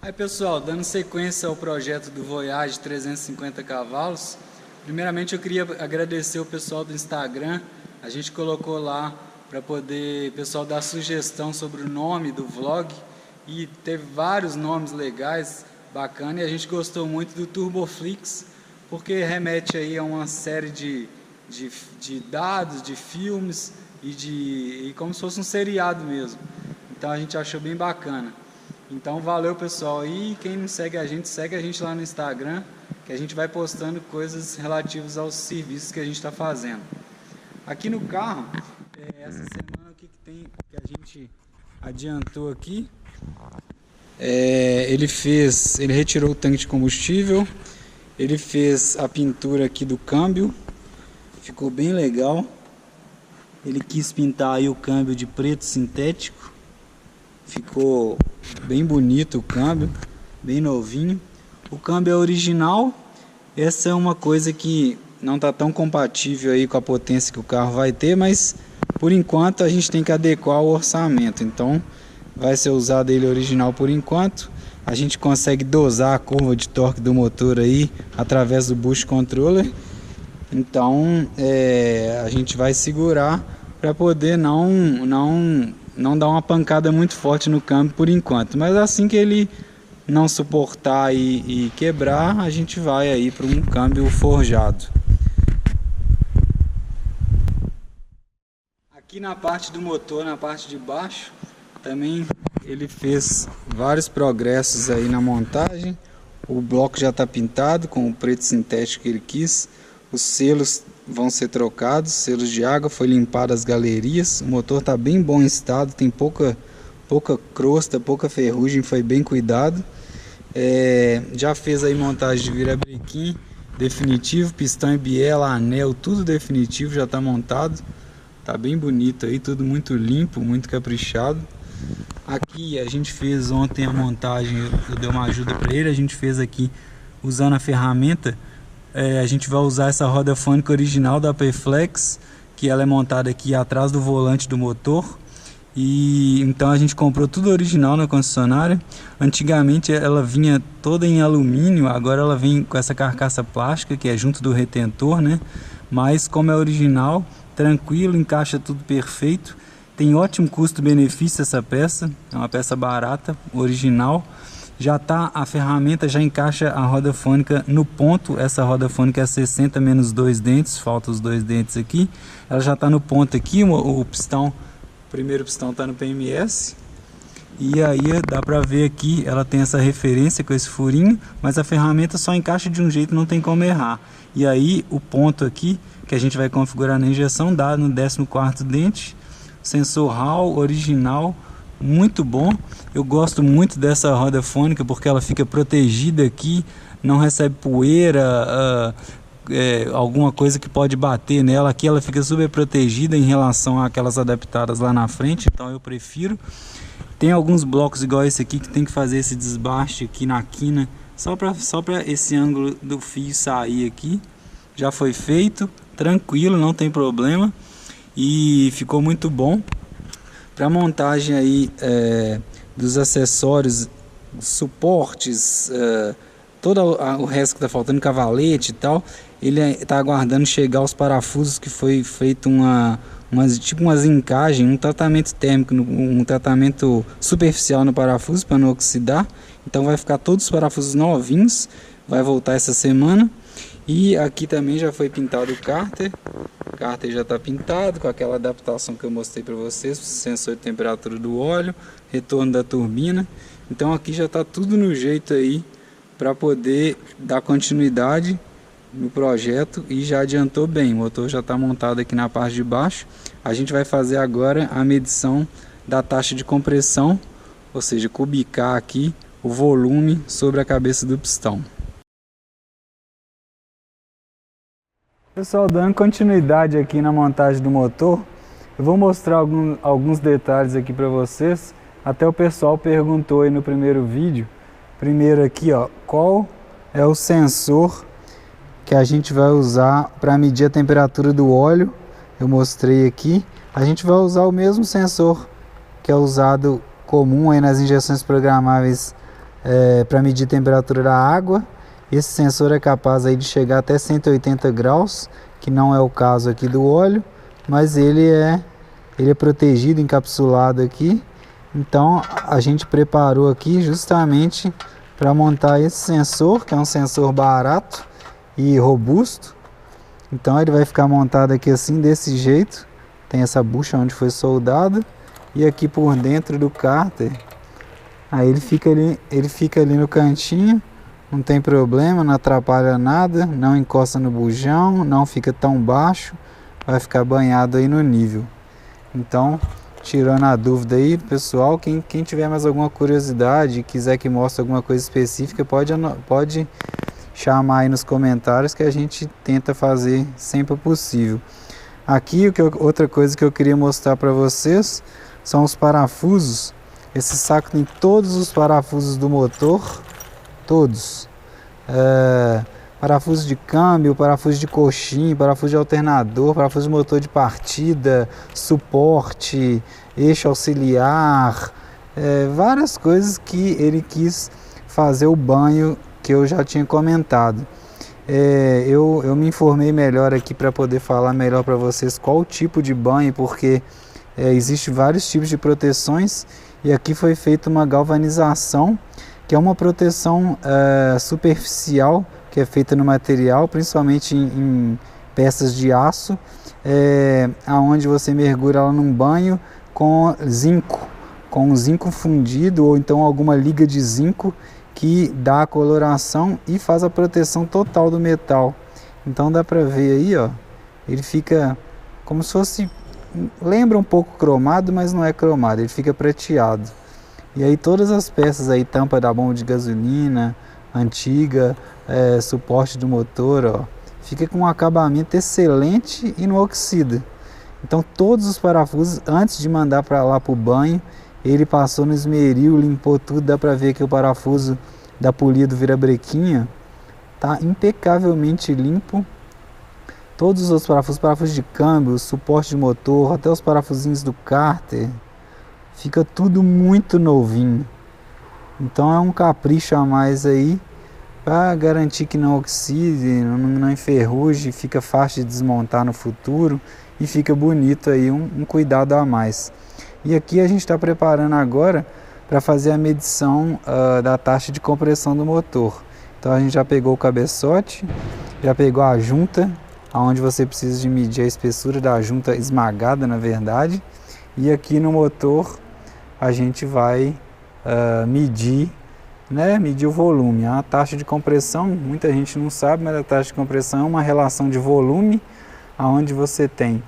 Aí pessoal, dando sequência ao projeto do Voyage 350 cavalos, primeiramente eu queria agradecer o pessoal do Instagram. A gente colocou lá para poder o pessoal dar sugestão sobre o nome do vlog e teve vários nomes legais, bacana, e a gente gostou muito do Turboflix, porque remete aí a uma série de dados, de filmes e como se fosse um seriado mesmo. Então a gente achou bem bacana. Então valeu pessoal, e quem não segue a gente lá no Instagram, que a gente vai postando coisas relativas aos serviços que a gente está fazendo. Aqui no carro, essa semana o que tem que a gente adiantou aqui, ele retirou o tanque de combustível, ele fez a pintura aqui do câmbio, ficou bem legal. Ele quis pintar aí o câmbio de preto sintético, ficou bem bonito o câmbio, bem novinho. O câmbio é original. Essa é uma coisa que não está tão compatível aí com a potência que o carro vai ter, mas por enquanto a gente tem que adequar o orçamento. Então vai ser usado ele original por enquanto. A gente consegue dosar a curva de torque do motor aí através do Boost Controller. Então a gente vai segurar para poder não dar uma pancada muito forte no câmbio por enquanto, mas assim que ele não suportar e quebrar, a gente vai aí para um câmbio forjado. Aqui na parte do motor, na parte de baixo, também ele fez vários progressos aí na montagem. O bloco já está pintado com o preto sintético que ele quis. Os selos vão ser trocados, selos de água, foi limpado as galerias. O motor está bem bom estado, tem pouca crosta, pouca ferrugem, foi bem cuidado. Já fez aí montagem de virabrequim definitivo, pistão e biela, anel, tudo definitivo, já está montado. Tá bem bonito aí, tudo muito limpo, muito caprichado. Aqui a gente fez ontem a montagem, eu dei uma ajuda para ele, a gente fez aqui usando a ferramenta. A gente vai usar essa roda fônica original da Perflex, que ela é montada aqui atrás do volante do motor. E então a gente comprou tudo original na concessionária. Antigamente ela vinha toda em alumínio, agora ela vem com essa carcaça plástica que é junto do retentor, né? Mas como é original, tranquilo, encaixa tudo perfeito. Tem ótimo custo-benefício essa peça, é uma peça barata, original. A ferramenta já encaixa a roda fônica no ponto. Essa roda fônica é 60 menos 2 dentes, falta os 2 dentes aqui. Ela já está no ponto aqui, o primeiro pistão está no PMS. E aí dá para ver aqui, ela tem essa referência com esse furinho, mas a ferramenta só encaixa de um jeito, não tem como errar. E aí o ponto aqui, que a gente vai configurar na injeção, dá no 14º dente. Sensor Hall original, muito bom. Eu gosto muito dessa roda fônica porque ela fica protegida aqui, não recebe poeira, alguma coisa que pode bater nela. Aqui ela fica super protegida em relação àquelas adaptadas lá na frente, então eu prefiro. Tem alguns blocos igual esse aqui que tem que fazer esse desbaste aqui na quina, só para esse ângulo do fio sair aqui. Já foi feito, tranquilo, não tem problema, e ficou muito bom. Para montagem aí dos acessórios, suportes, todo o resto que está faltando, cavalete e tal, ele está aguardando chegar os parafusos, que foi feito umas encagens, um tratamento térmico, um tratamento superficial no parafuso para não oxidar. Então vai ficar todos os parafusos novinhos, vai voltar essa semana. E aqui também já foi pintado o cárter. O cárter já está pintado com aquela adaptação que eu mostrei para vocês, sensor de temperatura do óleo, retorno da turbina. Então aqui já está tudo no jeito aí para poder dar continuidade no projeto, e já adiantou bem. O motor já está montado aqui na parte de baixo. A gente vai fazer agora a medição da taxa de compressão, ou seja, cubicar aqui o volume sobre a cabeça do pistão. Pessoal, dando continuidade aqui na montagem do motor, eu vou mostrar alguns detalhes aqui para vocês. Até o pessoal perguntou aí no primeiro vídeo. Primeiro aqui, ó, qual é o sensor que a gente vai usar para medir a temperatura do óleo. Eu mostrei aqui. A gente vai usar o mesmo sensor que é usado comum aí nas injeções programáveis para medir a temperatura da água. Esse sensor é capaz aí de chegar até 180 graus, que não é o caso aqui do óleo, mas ele é protegido, encapsulado aqui. Então a gente preparou aqui justamente para montar esse sensor, que é um sensor barato e robusto. Então ele vai ficar montado aqui assim, desse jeito. Tem essa bucha onde foi soldado, e aqui por dentro do cárter, aí ele fica ali no cantinho, não tem problema, não atrapalha nada, não encosta no bujão, não fica tão baixo, vai ficar banhado aí no nível. Então, tirando a dúvida aí, pessoal, quem tiver mais alguma curiosidade e quiser que mostre alguma coisa específica, pode chamar aí nos comentários que a gente tenta fazer sempre possível. Aqui, outra coisa que eu queria mostrar para vocês são os parafusos. Esse saco tem todos os parafusos do motor, todos. Parafuso de câmbio, parafuso de coxim, parafuso de alternador, parafuso de motor de partida, suporte, eixo auxiliar, várias coisas que ele quis fazer o banho que eu já tinha comentado. Eu me informei melhor aqui para poder falar melhor para vocês qual o tipo de banho, porque existe vários tipos de proteções, e aqui foi feita uma galvanização, que é uma proteção superficial, que é feita no material, principalmente em peças de aço, aonde você mergulha ela num banho com zinco fundido, ou então alguma liga de zinco que dá a coloração e faz a proteção total do metal. Então dá para ver aí, ó, ele fica como se fosse, lembra um pouco cromado, mas não é cromado, ele fica prateado. E aí todas as peças aí, tampa da bomba de gasolina antiga, suporte do motor, ó, fica com um acabamento excelente e não oxida. Então todos os parafusos, antes de mandar para lá para o banho, ele passou no esmeril, limpou tudo. Dá para ver que o parafuso da polia do virabrequim tá impecavelmente limpo. Todos os parafusos de câmbio, suporte de motor, até os parafusinhos do cárter, fica tudo muito novinho. Então é um capricho a mais aí para garantir que não oxide, não enferruje, fica fácil de desmontar no futuro e fica bonito aí, um cuidado a mais. E aqui a gente está preparando agora para fazer a medição da taxa de compressão do motor. Então a gente já pegou o cabeçote, já pegou a junta, onde você precisa de medir a espessura da junta esmagada, na verdade. E aqui no motor a gente vai medir o volume. A taxa de compressão, muita gente não sabe, mas a taxa de compressão é uma relação de volume, onde você tem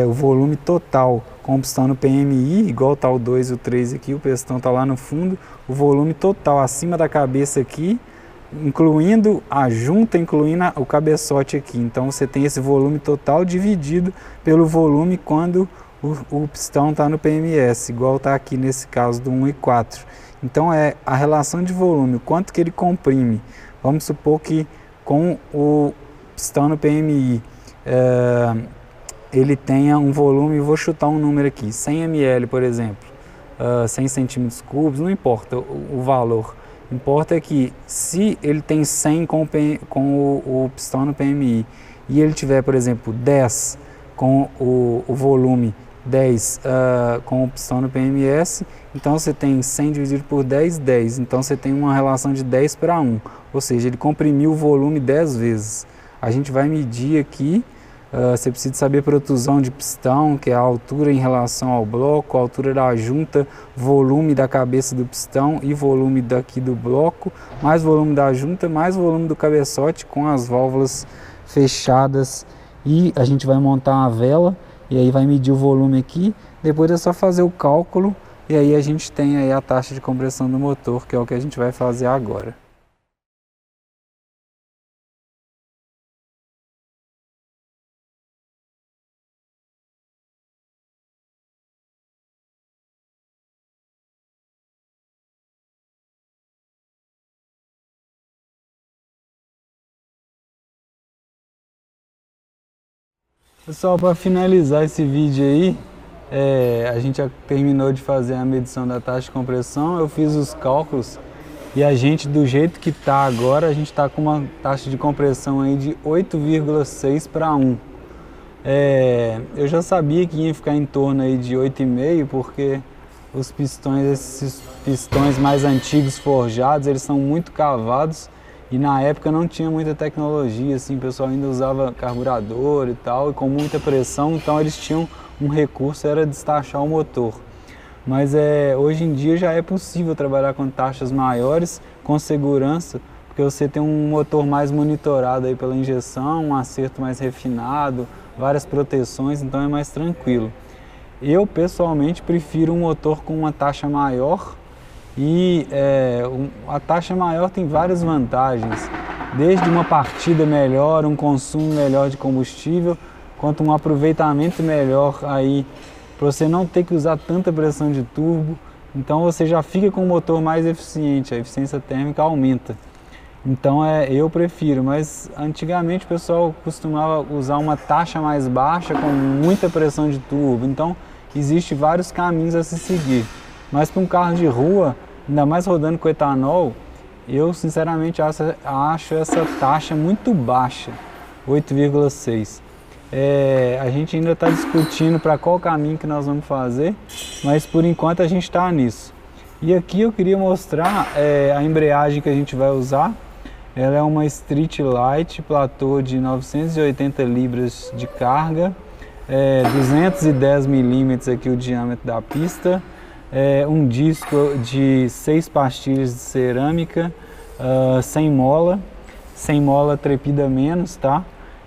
o volume total com o pistão no PMI, igual está o 2 e o 3 aqui, o pistão está lá no fundo, o volume total acima da cabeça aqui, incluindo a junta, incluindo o cabeçote aqui. Então você tem esse volume total dividido pelo volume quando o pistão está no PMS, igual está aqui nesse caso do 1 e 4. Então é a relação de volume, quanto que ele comprime. Vamos supor que com o pistão no PMI ele tenha um volume, vou chutar um número aqui, 100 ml, por exemplo, 100 centímetros cúbicos, não importa o valor. Importa é que se ele tem 100 com o pistão no PMI e ele tiver, por exemplo, 10 com o volume 10 com o pistão no PMS, então você tem 100 dividido por 10, 10. Então você tem uma relação de 10 para 1, ou seja, ele comprimiu o volume 10 vezes. A gente vai medir aqui, você precisa saber a protusão de pistão, que é a altura em relação ao bloco, a altura da junta, volume da cabeça do pistão e volume daqui do bloco, mais volume da junta, mais volume do cabeçote com as válvulas fechadas. E a gente vai montar uma vela e aí vai medir o volume aqui, depois é só fazer o cálculo e aí a gente tem aí a taxa de compressão do motor, que é o que a gente vai fazer agora. Pessoal, para finalizar esse vídeo aí, a gente já terminou de fazer a medição da taxa de compressão. Eu fiz os cálculos E a gente, do jeito que está agora, a gente está com uma taxa de compressão aí de 8,6 para 1. Eu já sabia que ia ficar em torno aí de 8,5, porque os pistões, esses pistões mais antigos forjados, eles são muito cavados e na época não tinha muita tecnologia, assim, o pessoal ainda usava carburador e tal, e com muita pressão, então eles tinham um recurso, era destachar o motor. Mas hoje em dia já é possível trabalhar com taxas maiores, com segurança, porque você tem um motor mais monitorado aí pela injeção, um acerto mais refinado, várias proteções, então é mais tranquilo. Eu pessoalmente prefiro um motor com uma taxa maior e a taxa maior tem várias vantagens, desde uma partida melhor, um consumo melhor de combustível, quanto um aproveitamento melhor aí, para você não ter que usar tanta pressão de turbo, então você já fica com o motor mais eficiente, a eficiência térmica aumenta. Então eu prefiro, mas antigamente o pessoal costumava usar uma taxa mais baixa com muita pressão de turbo, então existem vários caminhos a se seguir. Mas para um carro de rua, ainda mais rodando com etanol, eu sinceramente acho essa taxa muito baixa, 8,6. A gente ainda está discutindo para qual caminho que nós vamos fazer, mas por enquanto a gente está nisso. E aqui eu queria mostrar a embreagem que a gente vai usar. Ela é uma Street Light, platô de 980 libras de carga, 210 milímetros aqui o diâmetro da pista, um disco de 6 pastilhas de cerâmica, sem mola trepida menos, tá?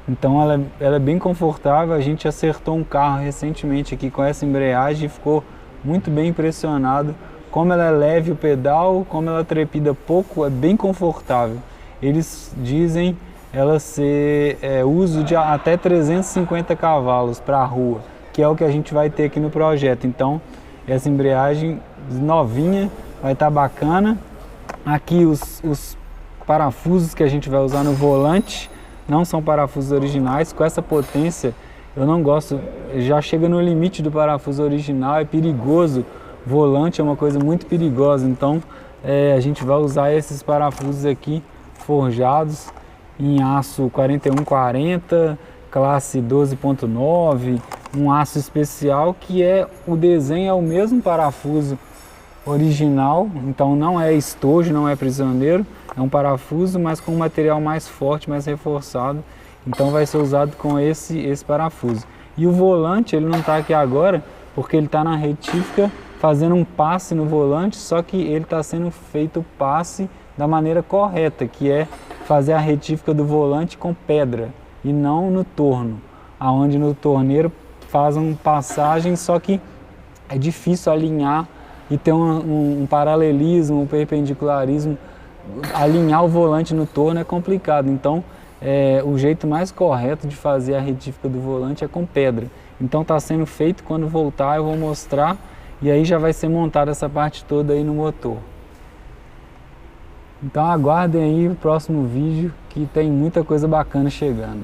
Então ela é bem confortável. A gente acertou um carro recentemente aqui com essa embreagem e ficou muito bem impressionado. Como ela é leve o pedal, como ela trepida pouco, é bem confortável. Eles dizem ela ser uso de até 350 cavalos para a rua, que é o que a gente vai ter aqui no projeto. Então essa embreagem novinha vai estar bacana. Aqui os parafusos que a gente vai usar no volante não são parafusos originais. Com essa potência eu não gosto, já chega no limite do parafuso original, é perigoso. Volante é uma coisa muito perigosa, então a gente vai usar esses parafusos aqui forjados em aço 4140, classe 12.9, um aço especial que o desenho é o mesmo parafuso original, então não é estojo, não é prisioneiro, é um parafuso, mas com um material mais forte, mais reforçado, então vai ser usado com esse parafuso. E o volante, ele não está aqui agora, porque ele está na retífica fazendo um passe no volante, só que ele está sendo feito o passe da maneira correta, que é fazer a retífica do volante com pedra e não no torno, aonde no torneiro fazem passagem, só que é difícil alinhar e ter um paralelismo, um perpendicularismo. Alinhar o volante no torno é complicado, então o jeito mais correto de fazer a retífica do volante é com pedra. Então está sendo feito, quando voltar eu vou mostrar e aí já vai ser montada essa parte toda aí no motor. Então aguardem aí o próximo vídeo, que tem muita coisa bacana chegando.